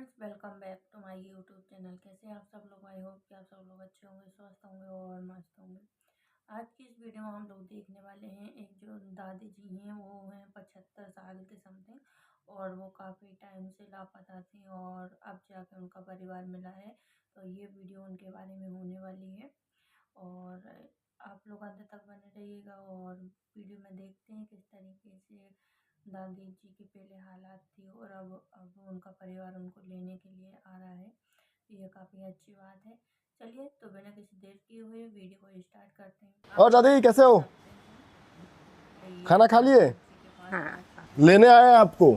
Friends, welcome back to my YouTube channel. कैसे हैं आप सब लोग? आई होप कि आप सब लोग अच्छे होंगे, स्वस्थ होंगे और मस्त होंगे। आज की इस वीडियो में हम लोग देखने वाले हैं एक जो दादी जी हैं, वो हैं 75 साल के समथिंग, और वो काफ़ी टाइम से लापता थी और अब जाके उनका परिवार मिला है। तो ये वीडियो उनके बारे में होने वाली है और आप लोग अंत तक बने रहिएगा और वीडियो में देखते हैं किस तरीके से दादी जी की पहले हालात थी और अब उनका परिवार उनको लेने के लिए आ रहा है। ये काफ़ी अच्छी बात है। चलिए तो बिना किसी देर किए हुए वीडियो को स्टार्ट करते हैं। और दादी कैसे हो? खाना खा लिए? हाँ। लेने आए हैं आपको?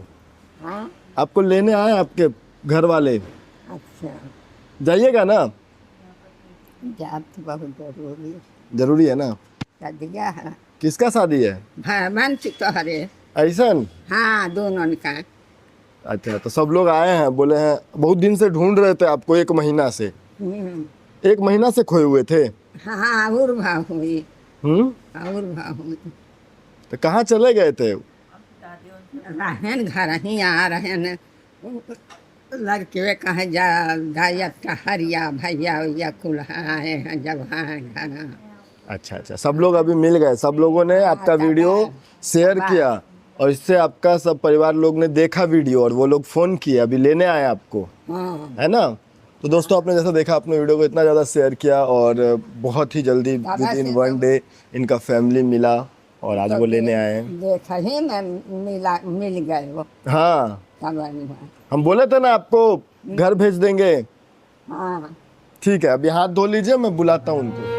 हाँ? आपको लेने आए हैं आपके घर वाले। अच्छा, जाइएगा ना? जाप तो बहुत जरूरी है। जरूरी है ना? शादिया है, किसका शादी है? भाईमान तो हरे। ऐसन? हाँ, दोनों का। अच्छा, तो सब लोग आए हैं, बोले हैं बहुत दिन से ढूंढ रहे थे आपको, 1 महीना से। 1 महीना से खोए हुए थे। हाँ, आविर्भाव हुई। आविर्भाव हुई। तो कहाँ चले गए थे? रहन घर ही आ रहे न, लड़के कहे जा गायक हरिया भैया या कुल आए हैं जब हाँ घर। अच्छा अच्छा, सब लोग अभी मिल गए, सब लोगों ने आपका वीडियो शेयर किया और इससे आपका सब परिवार लोग ने देखा वीडियो और वो लोग फ़ोन किए, अभी लेने आए आपको, है ना? तो दोस्तों, आपने जैसा देखा, अपने वीडियो को इतना ज़्यादा शेयर किया और बहुत ही जल्दी विदिन 1 डे इनका फैमिली मिला और आज वो लेने आए हैं। देखा ही में मिल गए वो। हाँ, हाँ। हम बोले थे ना आपको घर भेज देंगे। ठीक है, अभी हाथ धो लीजिए, मैं बुलाता हूँ उनको।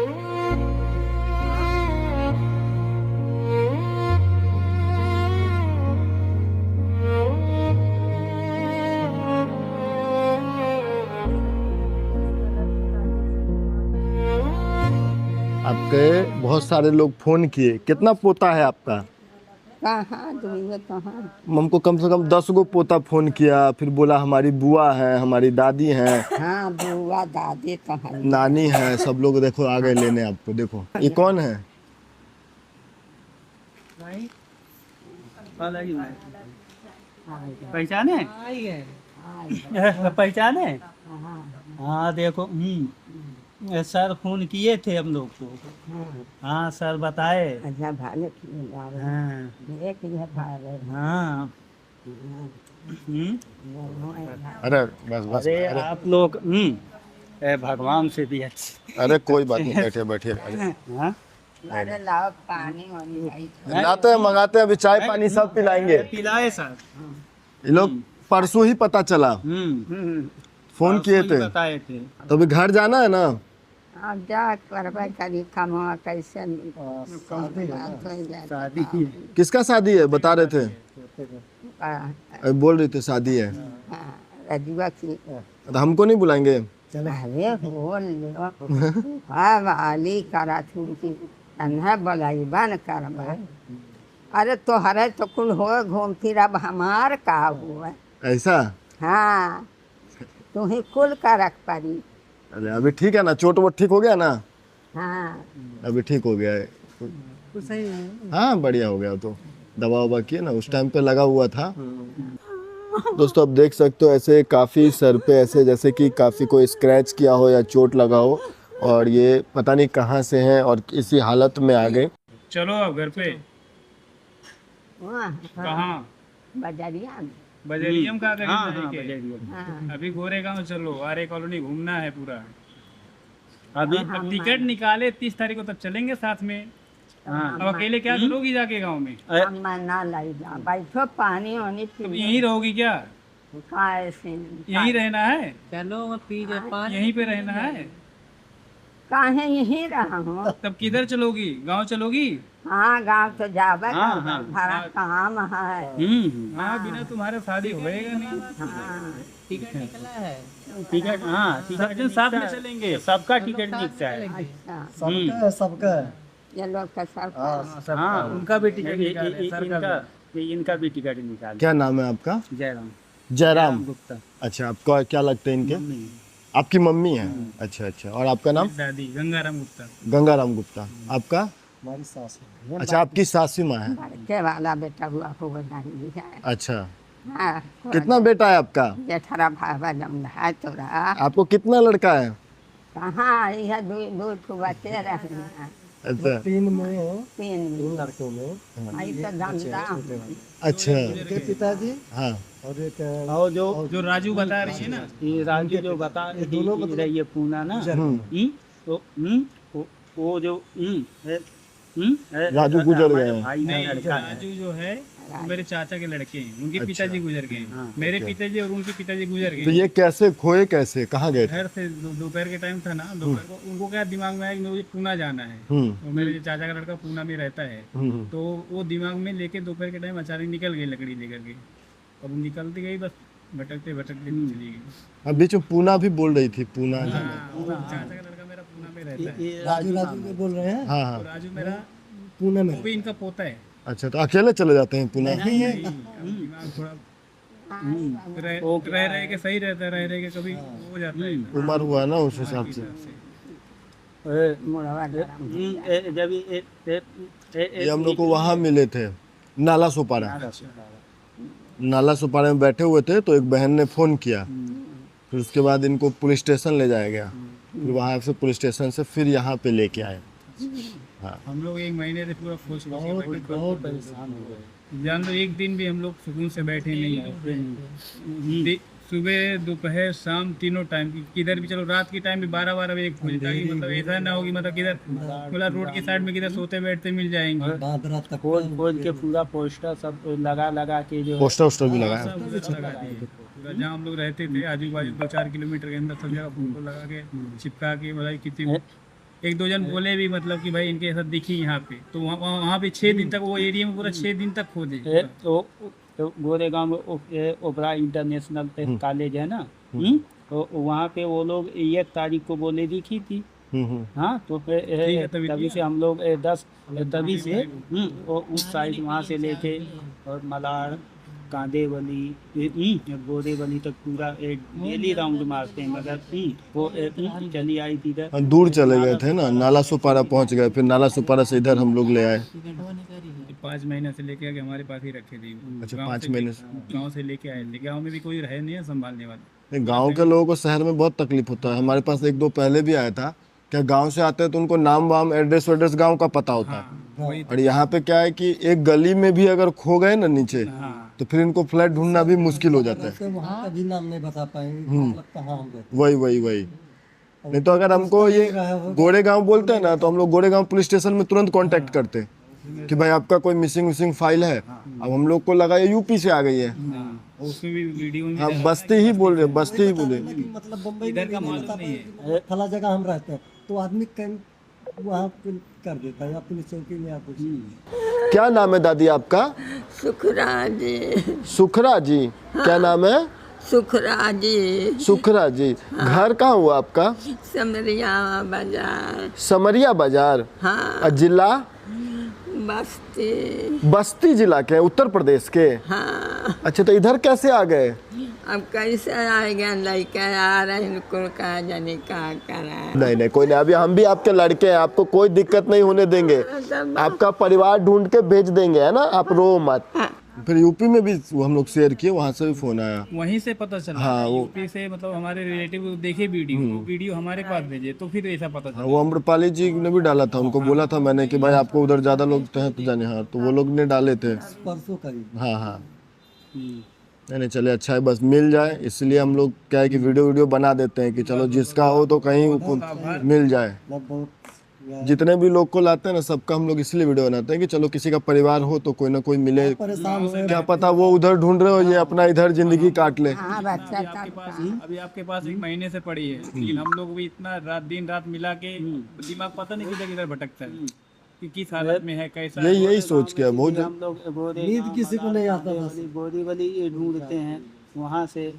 आपके बहुत सारे लोग फोन किए। कितना पोता है आपका? हमको कम से कम 10 गो पोता फोन किया, फिर बोला हमारी बुआ है, हमारी दादी है। हाँ, बुआ दादी तो है, नानी है, सब लोग देखो आ गए लेने आपको। देखो ये कौन है? पहचाने? पहचाने? हाँ देखो, सर फोन किए थे हम लोग को। हाँ सर बताए। अच्छा भाले हाँ हाँ। अरे बस बस, अरे आप लोग भगवान से भी अच्छे। अरे कोई बात नहीं, बैठे बैठे। हाँ? अरे लाओ पानी वानी लाते हैं, मंगाते हैं, अभी चाय पानी सब पिलाएंगे। पिलाए सर। ये लोग परसों ही पता चला, फोन किए थे, बताए थे। तो अभी घर जाना है ना? अब जा करबे करी कमा कैसे शादी किसका शादी है बता रहे थे? अभी बोल रही थे शादी है, रजुआ की। तो हमको नहीं बुलाएंगे? अरे बोल लो। हाँ वाली करा छुड़की अन्हा बोलाई बन करबा। अरे तो हरे तो कुल हो घूम फिर, अब हमार का हुआ ऐसा? हाँ, तू ही कुल का रख पारी। अरे अभी ठीक है ना? चोट वोट ठीक हो गया ना? हाँ, अभी ठीक हो गया है? सही है। हाँ बढ़िया हो गया, तो दवा ववा किए ना, उस टाइम पे लगा हुआ था। दोस्तों आप देख सकते हो, ऐसे काफ़ी सर पे ऐसे जैसे कि काफ़ी कोई स्क्रैच किया हो या चोट लगा हो, और ये पता नहीं कहाँ से हैं और इसी हालत में आ गए। चलो अब घर पे। कहाँ? बजरिया में। बजरियम का करीब? अभी गोरेगांव चलो, आरे कॉलोनी घूमना है पूरा। अभी अब टिकट निकाले 30 तारीख को, तब चलेंगे साथ में। अब अकेले क्या करोगी जाके गांव में? ना लाई जा बैठो, पानी वानी तो यहीं रहोगी क्या? यहीं रहना है? चलो यहीं पे रहना है? काहे यहीं रहा हूँ। तब किधर चलोगी? गांव चलोगी? हाँ, गाँव तो जावे, हाँ। काम है। हाँ, बिना तुम्हारे शादी होएगा नहीं। हाँ, टिकट निकला है। टिकट? हाँ, टिकट साथ में चलेंगे, सबका टिकट निकला है। अच्छा, सबका ये लोग का सब। हाँ, उनका भी टिकट, इनका भी टिकट निकाल। क्या नाम है आपका? जयराम। जयराम गुप्ता। अच्छा, आपका क्या लगते हैं इनके? आपकी मम्मी है? अच्छा अच्छा, और आपका नाम? दादी गंगाराम गुप्ता। गंगाराम गुप्ता। आपका? हमारी सास। अच्छा, आपकी सासू माँ है? बड़के वाला बेटा हुआ होगा नहीं है। अच्छा, हाँ कितना बेटा है आपका? जेठरा भावा जमदा है तोरा। आपको कितना लड़का है? कहाँ यह दो ठो बच्चे रहने हैं। अच्छा तीन लड़कों में आई तो धंधा। अच्छा पिताजी हाँ और एक और जो राजू बता रही है ना, ये राजू जो बता रही है पूना ना, तो वो जो राजू गुजर गए हैं। भाई नहीं, राजू जो है वो मेरे चाचा के लड़के हैं, उनके पिताजी गुजर गए हैं। मेरे पिताजी और उनके पिताजी गुजर तो गए। ये कैसे खोए, कैसे कहाँ गए थे? घर से दोपहर के टाइम था ना, दोपहर को उनको क्या दिमाग में आया कि मुझे पूना जाना है। और मेरे जो चाचा का लड़का पूना में रहता है, तो वो दिमाग में लेके दोपहर के टाइम अचानक निकल गई लकड़ी लेकर के। अब वो निकलती गई, बस भटकते भटकते चली गई। बीच में पूना भी बोल रही थी, पूना चाचा का लड़का मेरा पूना में रहता है। राजू के बोल रहे हैं। हाँ हाँ। और राजू मेरा पुणे में वो भी इनका पोता है। अच्छा तो अकेले चले जाते हैं पूना? दिमाग थोड़ा रह के सही रहता है, रह के कभी हो जाता है। उम्र हुआ ना उस हिसाब से। ये हम लोग को वहाँ मिले थे नाला सोपारा। नाला सोपारा में बैठे हुए थे तो एक बहन ने फ़ोन किया, फिर उसके बाद इनको पुलिस स्टेशन ले जाया गया, फिर वहाँ से पुलिस स्टेशन से फिर यहाँ पे लेके आए। हाँ हम लोग 1 महीने से पूरा बहुत परेशान हो गए। जान लो, एक दिन भी हम लोग सुकून से बैठे नहीं। सुबह दोपहर शाम तीनों टाइम, किधर भी चलो, रात की टाइम भी 12-12 बजे खोजता कि मतलब ऐसा ना हो कि मतलब किधर मतलब रोड के साइड में किधर सोते बैठते मिल जाएंगे। रात तक खोल के पूरा पोस्टर सब लगा के जो पोस्टर वोस्टर भी लगाया। सब कुछ लगा दिए। पूरा जहाँ हम लोग रहते थे आजू बाजू 2-4 किलोमीटर के अंदर सब जगह फोटो लगा के चिपका के, भाई कितनी 1-2 जन बोले भी मतलब कि भाई इनके साथ दिखी यहाँ पे, तो वहाँ पे 6 दिन तक वो एरिया में पूरा 6 दिन तक खोजे। तो गोरेगांव में ओबरा इंटरनेशनल कॉलेज है ना, तो वहाँ पे वो लोग 1 तारीख को बोले दिखी थी। हाँ तो फिर तभी से हम लोग 10 तभी से उस साइड वहाँ से लेके और मलाड़ कांदेवली गोरेवली तक पूरा एक डेली राउंड मारते हैं, मगर वो चली आई थी इधर। दूर चले गए थे ना, नाला सुपारा पहुंच गए, फिर नाला सुपारा से इधर हम लोग ले आए। 5 महीने से लेके आके हमारे पास ही रखे थे। अच्छा 5 महीने से गाँव से लेके आए थे। गाँव में भी कोई रहे नहीं है संभालने वाला। गांव के लोगों को शहर में बहुत तकलीफ होता है। हमारे पास 1-2 पहले भी आया था, क्या गांव से आते हैं तो उनको नाम वाम एड्रेस वेड्रेस गांव का पता होता है। और यहाँ पे क्या है कि एक गली में भी अगर खो गए ना नीचे, तो फिर इनको फ्लैट ढूंढना भी मुश्किल हो जाता है। तो वहाँ का भी नाम नहीं बता पाएंगे मतलब कहाँ हम रहते वही नहीं तो अगर हमको ये गोरेगांव बोलते हैं ना, तो हम लोग गोरेगांव पुलिस स्टेशन में तुरंत कांटेक्ट करते हैं कि भाई आपका कोई मिसिंग फाइल है। अब हम लोग को लगा ये यूपी से आ गई है। उसमें भी वीडियो में हम बस्ती ही बोल रहे, बस्ती ही बोले। मतलब बम्बई इधर का मालूम नहीं है। फला जगह हम रहते हैं तो आदमी कहीं वहाँ पे कर देता है या पुलिस चौकी में या कुछ। क्या नाम है दादी आपका? सुखरा जी। सुखरा जी? क्या नाम है? सुखरा जी। सुखरा जी। घर कहाँ हुआ आपका? समरिया बाजार। समरिया बाजार? हाँ। और जिला? बस्ती। बस्ती जिला के, उत्तर प्रदेश के? हाँ। अच्छा तो इधर कैसे आ गए? अब कैसे आएगा, लड़का आ रहे हैं, उनको कहा जाने कहा करा। नहीं कोई नहीं, अभी हम भी आपके लड़के हैं, आपको कोई दिक्कत नहीं होने देंगे। आपका परिवार ढूंढ के भेज देंगे, है ना, आप रो मत। फिर यूपी में भी हम लोग शेयर किए, वहाँ से भी फोन आया। वहीं से पता चला। हाँ, वो यूपी से मतलब हमारे रिलेटिव देखे वीडियो हमारे पास भेजे, तो फिर ऐसा पता चला। वो अम्रपाली जी ने भी डाला था, उनको बोला था मैंने कि भाई आपको उधर ज्यादा लोग हैं तो जाने। हाँ तो वो लोग ने डाले थे परसों करीब। हाँ नहीं चले, अच्छा है, बस मिल जाए। इसलिए हम लोग क्या है कि वीडियो बना देते हैं कि चलो जिसका हो तो कहीं मिल जाए। जितने भी लोग को लाते हैं ना, सबका हम लोग इसलिए वीडियो बनाते हैं कि चलो किसी का परिवार हो तो कोई ना कोई मिले। क्या पता वो उधर ढूंढ रहे हो, ये अपना इधर जिंदगी काट ले। अभी आपके पास 1 महीने से पड़ी है, लेकिन हम लोग भी इतना दिन रात मिला के दिमाग पता नहीं किधर किधर भटकता है कि किस हालत में है, कैसा। यही सोच के बहुत हम लोग नींद किसी को नहीं आता था। गोरेवली ढूंढते हैं वहाँ से।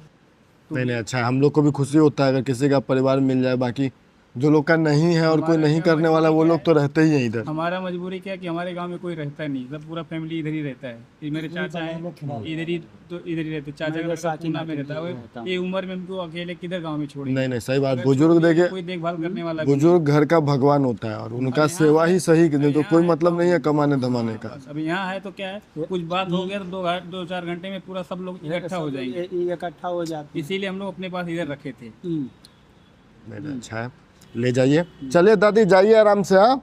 नहीं अच्छा, हम लोग को भी खुशी होता है अगर किसी का परिवार मिल जाए। बाकी जो लोग का नहीं है और कोई नहीं करने वाला वो लोग तो रहते ही हैं इधर। हमारा मजबूरी क्या है कि हमारे गांव में कोई रहता नहीं, सब पूरा फैमिली इधर ही रहता है। ये मेरे चाचा हैं इधर ही, तो इधर ही रहते। चाचा का लड़का पूना में रहता है। ये उम्र में उनको अकेले किधर गांव में छोड़ेंगे? नहीं नहीं सही बात, बुजुर्ग देखिए, कोई देखभाल करने वाला भी बुजुर्ग घर का भगवान होता है और उनका सेवा ही सही, नहीं तो कोई मतलब नहीं है कमाने धमाने का। नहीं। अब यहाँ है तो क्या है, कुछ बात हो गया तो 2-4 घंटे में पूरा सब लोग इकट्ठा हो जाएंगे। इकट्ठा हो जाते। इसीलिए हम लोग अपने पास इधर रखे थे। नहीं, अच्छा है, ले जाइए। चलिए दादी जाइए आराम से, हाँ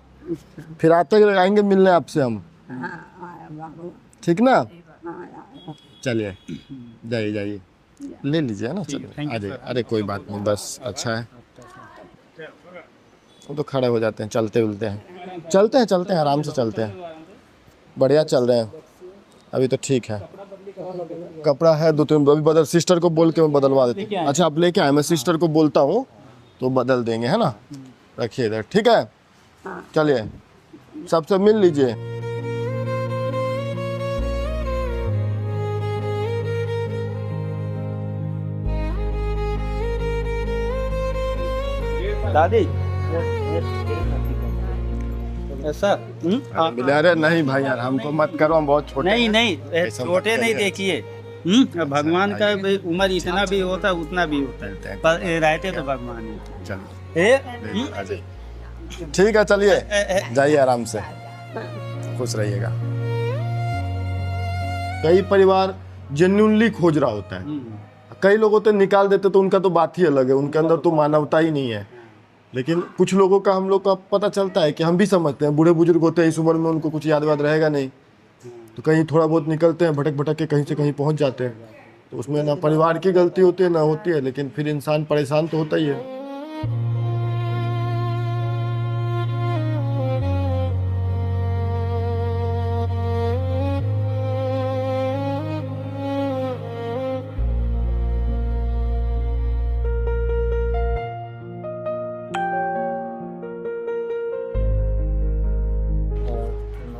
फिर आते आएंगे मिलने आपसे हम, हाँ बाबू, ठीक ना? हाँ चलिए जाइए जाइए, ले लीजिए ना। चलिए अरे अरे कोई बात नहीं, बस अच्छा है। वो तो खड़े हो जाते हैं, चलते उलते हैं, चलते हैं आराम से चलते हैं, बढ़िया चल रहे हैं अभी तो ठीक है। कपड़ा है 2-3 अभी बदल, सिस्टर को बोल के मैं बदलवा देती हूँ। अच्छा आप लेके आए, मैं सिस्टर को बोलता हूँ तो बदल देंगे, है ना? रखिए इधर, ठीक है? चलिए सबसे मिल लीजिए। दादी ऐसा अरे नहीं भाई यार, हमको मत करो, हम बहुत छोटे नहीं हैं। नहीं, ऐसा मत छोटे नहीं करिए। देखिए। भगवान का भी उम्र इतना भी होता है उतना भी होता है, पर रहते तो भगवान ही। चलिए आ जाइए। ठीक है चलिए जाइए आराम से, खुश रहिएगा। कई परिवार जेन्युइनली खोज रहा होता है, कई लोग होते निकाल देते तो उनका तो बात ही अलग है, उनके अंदर तो मानवता ही नहीं है। लेकिन कुछ लोगों का हम लोग का पता चलता है कि हम भी समझते हैं, बूढ़े बुजुर्ग होते हैं इस उम्र में, उनको कुछ याद वाद रहेगा नहीं, तो कहीं थोड़ा बहुत निकलते हैं, भटक भटक के कहीं से कहीं पहुंच जाते हैं। तो उसमें ना परिवार की गलती होती है ना होती है, लेकिन फिर इंसान परेशान तो होता ही है।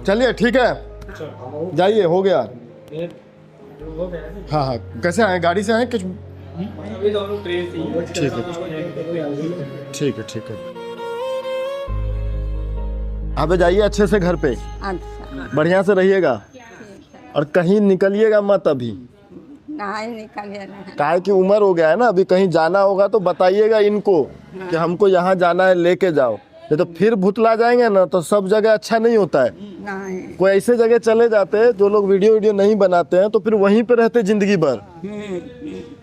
चलिए ठीक है जाइए, हो गया। हाँ हाँ, कैसे आए, गाड़ी से आए कुछ? ठीक है ठीक है ठीक है। आप जाइए अच्छे से घर पे, अच्छा बढ़िया से रहिएगा और कहीं निकलिएगा मत अभी, नहीं निकलिए नहीं। काहे की उम्र हो गया है ना, अभी कहीं जाना होगा तो बताइएगा इनको कि हमको यहाँ जाना है, लेके जाओ, नहीं तो फिर भुतला जाएंगे ना तो सब जगह अच्छा नहीं होता है। नहीं कोई ऐसे जगह चले जाते हैं जो लोग वीडियो नहीं बनाते हैं, तो फिर वहीं पे रहते जिंदगी भर,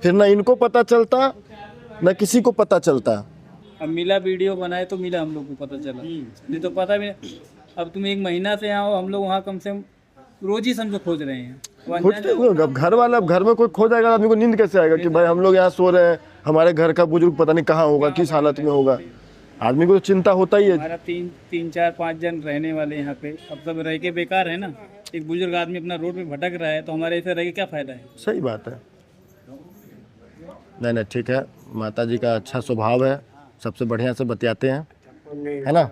फिर ना इनको पता चलता ना किसी को पता चलता। अब मिला वीडियो बनाए तो मिला, हम लोग को पता चला, नहीं तो पता भी नहीं। अब तुम 1 महीना से आओ, हम लोग वहाँ कम से कम रोज ही समझो खोज रहे हैं। खोजते हुए अब घर वाला, अब घर में कोई खो जाएगा, आदमी को नींद कैसे आएगा कि भाई हम लोग यहाँ सो रहे हैं, हमारे घर का बुजुर्ग पता नहीं कहाँ होगा, किस हालत में होगा, आदमी को तो चिंता होता ही है। हमारा 3-4-5 जन रहने वाले यहाँ पे, अब सब रह के बेकार है ना। एक बुजुर्ग आदमी अपना रोड पे भटक रहा है तो हमारे ऐसे रह के क्या फायदा है? सही बात है। नहीं नहीं ठीक है, माता जी का अच्छा स्वभाव है, सबसे बढ़िया से बतियाते हैं, है ना?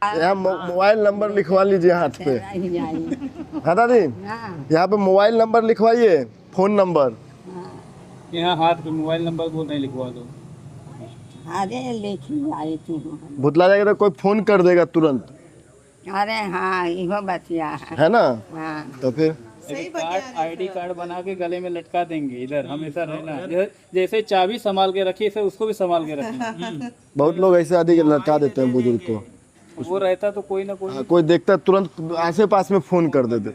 यहाँ मोबाइल नंबर लिखवा लीजिए हाथ पे। रह जाइए। हाँ दादी, हाँ यहाँ पे मोबाइल नंबर लिखवाइए, फोन नंबर। यहाँ हाथ पे मोबाइल नंबर वो नहीं लिखवा दो। अरे लेखी आई तू। भुतला जाएगा तो कोई फोन कर देगा तुरंत, अरे हाँ इहो बतिया है ना? हाँ तो फिर आईडी कार्ड बना के गले में लटका देंगे, इधर हमेशा रहना। जैसे चाबी संभाल के रखी है उसको भी संभाल के रखें। बहुत लोग ऐसे आदि लटका देते हैं बुजुर्ग को, वो रहता तो कोई ना कोई हाँ, कोई देखता है तुरंत आसे पास में फोन कर देते।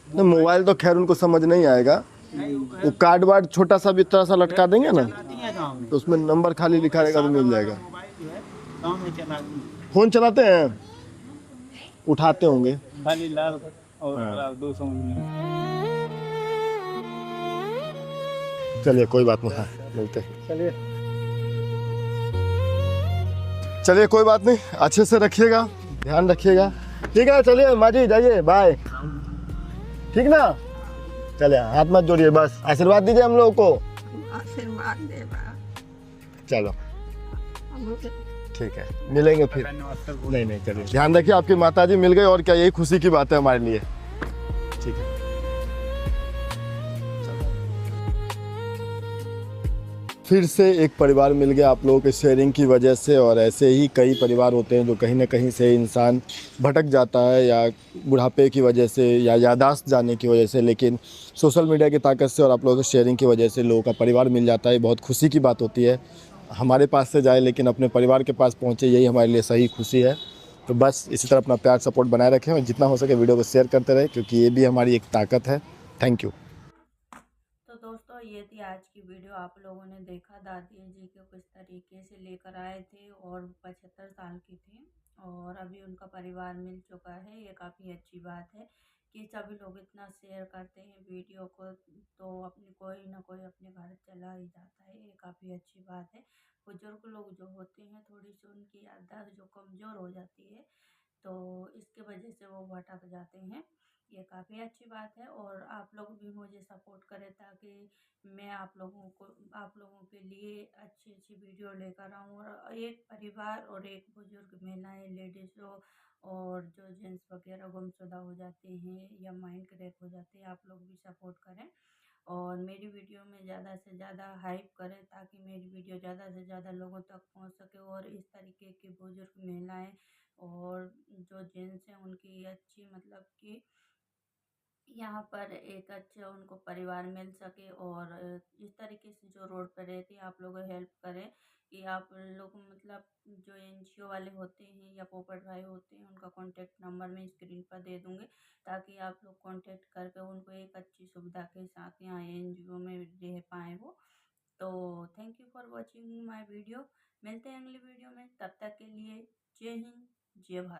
नहीं मोबाइल तो खैर उनको समझ नहीं आएगा, वो कार्ड वार्ड छोटा सा भी तरह सा लटका देंगे ना, तो उसमें नंबर खाली लिखा रहेगा तो मिल जाएगा। फोन चलाते हैं, उठाते होंगे। खाली लाल और 200 में। चलिए कोई बात नहीं, हाँ, मिलते चलिए कोई बात नहीं, अच्छे से रखिएगा, ध्यान रखिएगा, ठीक है? चलिए माँ जी जाइए, बाय, ठीक ना? चलिए हाथ मत जोड़िए, बस आशीर्वाद दीजिए हम लोगों को। आशीर्वाद देवा। चलो ठीक है, मिलेंगे फिर। नहीं नहीं चलिए, ध्यान रखिए, आपकी माताजी मिल गई और क्या, यही खुशी की बात है हमारे लिए। ठीक है। फिर से एक परिवार मिल गया आप लोगों के शेयरिंग की वजह से। और ऐसे ही कई परिवार होते हैं जो कहीं ना कहीं से इंसान भटक जाता है, या बुढ़ापे की वजह से या याददाश्त जाने की वजह से, लेकिन सोशल मीडिया की ताकत से और आप लोगों के शेयरिंग की वजह से लोगों का परिवार मिल जाता है। बहुत खुशी की बात होती है। हमारे पास से जाए लेकिन अपने परिवार के पास पहुँचे, यही हमारे लिए सही खुशी है। तो बस इसी तरह अपना प्यार सपोर्ट बनाए रखें और जितना हो सके वीडियो को शेयर करते रहें, क्योंकि ये भी हमारी एक ताकत है। Thank you. तो दोस्तों ये थी आज की वीडियो। आप लोगों ने देखा दादी जी को किस तरीके से लेकर आए थे और 75 साल की थी और अभी उनका परिवार मिल चुका है। ये काफ़ी अच्छी बात है कि सभी लोग इतना शेयर करते हैं वीडियो को, तो अपने कोई ना कोई अपने घर चला ही जाता है। ये काफ़ी अच्छी बात है। बुजुर्ग लोग जो होते हैं थोड़ी सी उनकी याददाश्त जो कमज़ोर हो जाती है, तो इसके वजह से वो भटक जाते हैं। ये काफ़ी अच्छी बात है और आप लोग भी मुझे सपोर्ट करें ताकि मैं आप लोगों के लिए अच्छी अच्छी वीडियो लेकर आऊँ और एक परिवार और एक बुजुर्ग महिलाएं, लेडीज़ और जो जेंट्स वगैरह गुमशुदा हो जाते हैं या माइंड क्रैक हो जाते हैं, आप लोग भी सपोर्ट करें और मेरी वीडियो में ज़्यादा से ज़्यादा हाइप करें ताकि मेरी वीडियो ज़्यादा से ज़्यादा लोगों तक पहुंच सके और इस तरीके की बुजुर्ग महिलाएं और जो जेंट्स हैं उनकी अच्छी मतलब कि यहाँ पर एक अच्छा उनको परिवार मिल सके और इस तरीके से जो रोड पर रहती है आप लोग हेल्प करें कि आप लोग मतलब जो एनजीओ वाले होते हैं या पोपट भाई होते हैं उनका कांटेक्ट नंबर मैं स्क्रीन पर दे दूँगी ताकि आप लोग कांटेक्ट करके उनको एक अच्छी सुविधा के साथ यहाँ एनजीओ में रह पाएँ वो। तो thank you for watching my video. मिलते हैं अगली वीडियो में, तब तक के लिए जय हिंद, जय भारत।